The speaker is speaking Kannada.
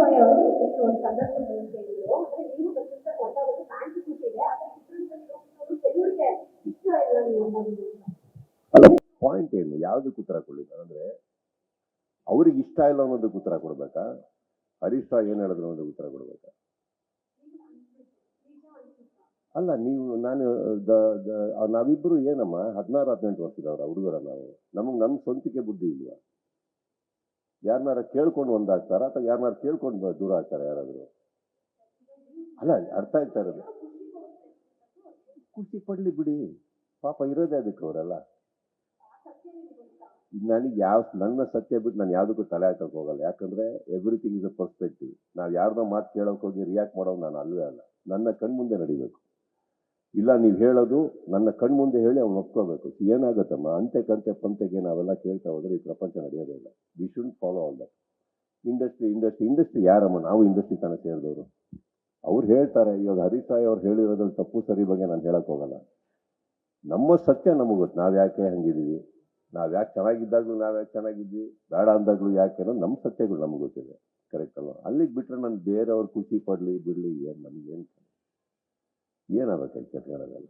ರಾಯ್ ಅವರು ಇದಕ್ಕೆ ಒಂದು ಸಂದರ್ಭದಲ್ಲಿ ಹೇಳಿದ್ರು, ಅಂದ್ರೆ ನೀವು ಗೊತ್ತಿದ್ದ ಹೊರಟಾಗಿ ಫ್ಯಾನ್ಸಿ ಕೂತಿದೆ, ಅದರ ಚಿತ್ರದಲ್ಲಿ ಕೆಲವರಿಗೆ ಇಷ್ಟ ಇಲ್ಲ ನೀವು ಅನ್ನೋದು. ಅಲ್ಲ, ಪಾಯಿಂಟ್ ಏನು, ಯಾವುದಕ್ಕೆ ಉತ್ತರ ಕೊಡಲಿಲ್ಲ ಅಂದ್ರೆ ಅವ್ರಿಗೆ ಇಷ್ಟ ಇಲ್ಲ ಅನ್ನೋದಕ್ಕೆ ಉತ್ತರ ಕೊಡ್ಬೇಕಾ, ಹರೀಶ್ ರಾವ್ ಏನ್ ಹೇಳಿದ್ರು ಅನ್ನೋದಕ್ಕೆ ಉತ್ತರ ಕೊಡ್ಬೇಕಾ? ಅಲ್ಲ, ನೀವು ನಾವಿಬ್ರು ಏನಮ್ಮ 16-18 ವರ್ಷದವ್ರ ಹುಡುಗರ ನಾವು, ನಮ್ಮ ಸ್ವಂತಿಕೆ ಬುದ್ಧಿ ಇಲ್ವಾ? ಯಾರನ್ನಾರ ಕೇಳ್ಕೊಂಡು ಒಂದಾಗ್ತಾರ ಅಥವಾ ಯಾರನ್ನಾರ ಕೇಳ್ಕೊಂಡು ದೂರ ಆಗ್ತಾರ ಯಾರಾದ್ರು? ಅಲ್ಲ, ಅರ್ಥ ಆಗ್ತಾ ಇರೋದು, ಖುಷಿ ಪಡ್ಲಿ ಬಿಡಿ, ಪಾಪ ಇರೋದೇ ಅದಕ್ಕೆ ಅವರೆಲ್ಲ. ನನಗೆ ನನ್ನ ಸತ್ಯ ಬಿಟ್ಟು ನಾನು ಯಾವುದಕ್ಕೂ ತಲೆ ಹಾಕಕ್ಕೆ ಹೋಗಲ್ಲ. ಯಾಕಂದ್ರೆ ಎವ್ರಿಥಿಂಗ್ ಇಸ್ ಅ ಪರ್ಸ್ಪೆಕ್ಟಿವ್. ನಾವು ಯಾರನ್ನ ಮಾತು ಕೇಳೋಕೆ ಹೋಗಿ ರಿಯಾಕ್ಟ್ ಮಾಡೋದು ನಾನು ಅಲ್ವೇ ಅಲ್ಲ. ನನ್ನ ಕಣ್ಮುಂದೆ ನಡಿಬೇಕು. ಇಲ್ಲ, ನೀವು ಹೇಳೋದು ನನ್ನ ಕಣ್ಮುಂದೆ ಹೇಳಿ ಅವ್ನು ಒಪ್ಕೋಬೇಕು. ಏನಾಗುತ್ತಮ್ಮ, ಅಂತೆ ಕಂತೆ ಪಂತೆಗೆ ನಾವೆಲ್ಲ ಕೇಳ್ತಾ ಹೋದ್ರೆ ಈ ಪ್ರಪಂಚ ನಡೆಯೋದೇ ಇಲ್ಲ. We should follow all that. Industry ಯಾರಮ್ಮ? ನಾವು ಇಂಡಸ್ಟ್ರಿ ತಾನೇ ಸೇರಿದವರು. ಅವ್ರು ಹೇಳ್ತಾರೆ. ಇವಾಗ ಹರೀಶ್ ರಾಯ್ ಅವ್ರು ಹೇಳಿರೋದ್ರಲ್ಲಿ ತಪ್ಪು ಸರಿ ಬಗ್ಗೆ ನಾನು ಹೇಳಕ್ ಹೋಗಲ್ಲ. ನಮ್ಮ ಸತ್ಯ ನಮಗೆ ಗೊತ್ತು, ನಾವ್ ಯಾಕೆ ಹಂಗಿದೀವಿ, ನಾವ್ ಯಾಕೆ ಚೆನ್ನಾಗಿದ್ದಾಗ್ಲೂ ನಾವ್ ಯಾಕೆ ಚೆನ್ನಾಗಿದ್ವಿ, ಬೇಡ ಅಂದಾಗ್ಲೂ ಯಾಕೆ ಅನ್ನೋದು ನಮ್ಮ ಸತ್ಯಗಳು ನಮಗೆ ಗೊತ್ತಿದೆ. ಕರೆಕ್ಟ್ ಅಲ್ವಾ? ಅಲ್ಲಿಗೆ ಬಿಟ್ರೆ ನಾನು ಬೇರೆಯವ್ರು ಖುಷಿ ಪಡ್ಲಿ ಬಿಡ್ಲಿ, ನಮ್ಗೇನು ಏನಾಗಬೇಕು ಹೇಳೋದಲ್ಲ.